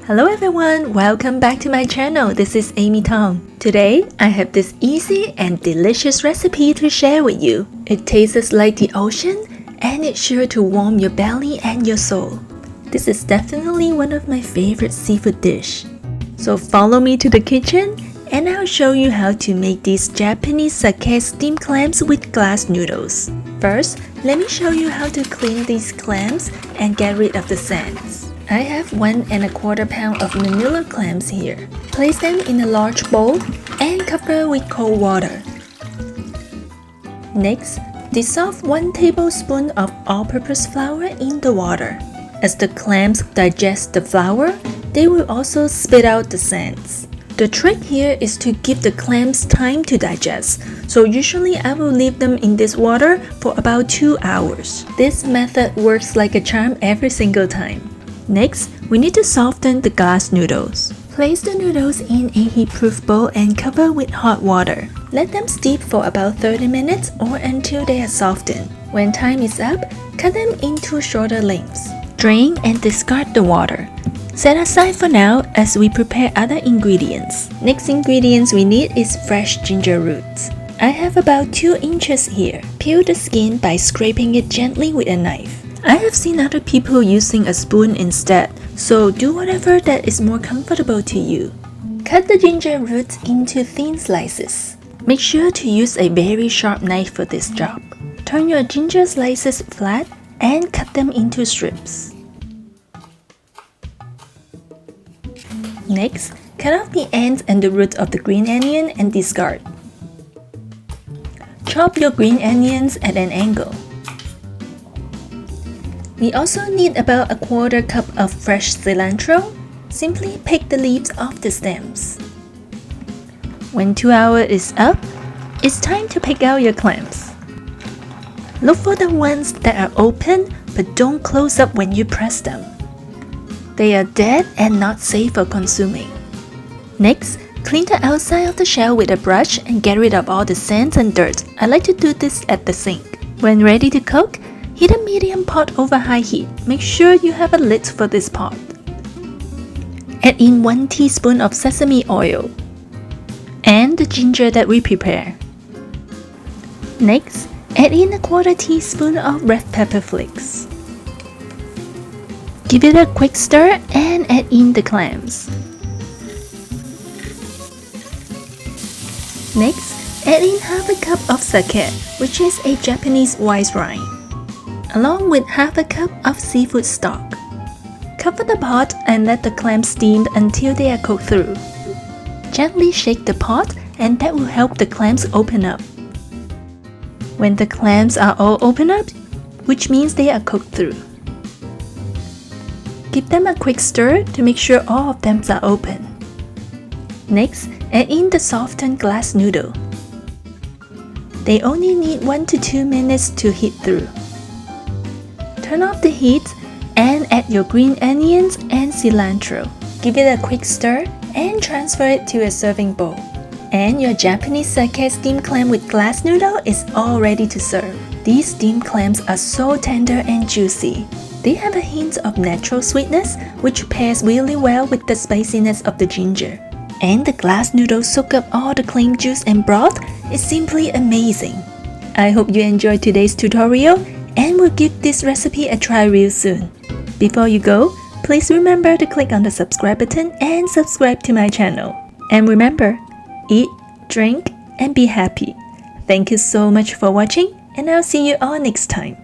Hello everyone, welcome back to my channel. This is Amy Tong. Today, I have this easy and delicious recipe to share with you. It tastes like the ocean and it's sure to warm your belly and your soul. This is definitely one of my favorite seafood dish. So follow me to the kitchen and I'll show you how to make these Japanese sake steamed clams with glass noodles. First, let me show you how to clean these clams and get rid of the sands. I have 1 1/4 pound of Manila clams here. Place them in a large bowl and cover with cold water. Next, dissolve 1 tablespoon of all-purpose flour in the water. As the clams digest the flour, they will also spit out the sands. The trick here is to give the clams time to digest, so usually I will leave them in this water for about 2 hours. This method works like a charm every single time. Next, we need to soften the glass noodles. Place the noodles in a heat-proof bowl and cover with hot water. Let them steep for about 30 minutes or until they are softened. When time is up, cut them into shorter lengths. Drain and discard the water. Set aside for now as we prepare other ingredients. Next ingredients we need is fresh ginger roots. I have about 2 inches here. Peel the skin by scraping it gently with a knife. I have seen other people using a spoon instead, so do whatever that is more comfortable to you. Cut the ginger roots into thin slices. Make sure to use a very sharp knife for this job. Turn your ginger slices flat and cut them into strips. Next, cut off the ends and the roots of the green onion and discard. Chop your green onions at an angle. We also need about 1/4 cup of fresh cilantro. Simply pick the leaves off the stems. When 2 hours is up, it's time to pick out your clams. Look for the ones that are open but don't close up when you press them. They are dead and not safe for consuming. Next, clean the outside of the shell with a brush and get rid of all the sands and dirt. I like to do this at the sink. When ready to cook, heat a medium pot over high heat. Make sure you have a lid for this pot. Add in 1 teaspoon of sesame oil and the ginger that we prepare. Next, add in 1/4 teaspoon of red pepper flakes. Give it a quick stir and add in the clams. Next, add in half a cup of sake, which is a Japanese white wine, along with half a cup of seafood stock. Cover the pot and let the clams steam until they are cooked through. Gently shake the pot and that will help the clams open up. When the clams are all open up, which means they are cooked through. Give them a quick stir to make sure all of them are open. Next, add in the softened glass noodle. They only need 1 to 2 minutes to heat through. Turn off the heat and add your green onions and cilantro. Give it a quick stir and transfer it to a serving bowl. And your Japanese sake steamed clam with glass noodle is all ready to serve. These steamed clams are so tender and juicy. They have a hint of natural sweetness, which pairs really well with the spiciness of the ginger. And the glass noodles soak up all the clam juice and broth. It's simply amazing. I hope you enjoyed today's tutorial and will give this recipe a try real soon. Before you go, please remember to click on the subscribe button and subscribe to my channel. And remember, eat, drink, and be happy. Thank you so much for watching, and I'll see you all next time.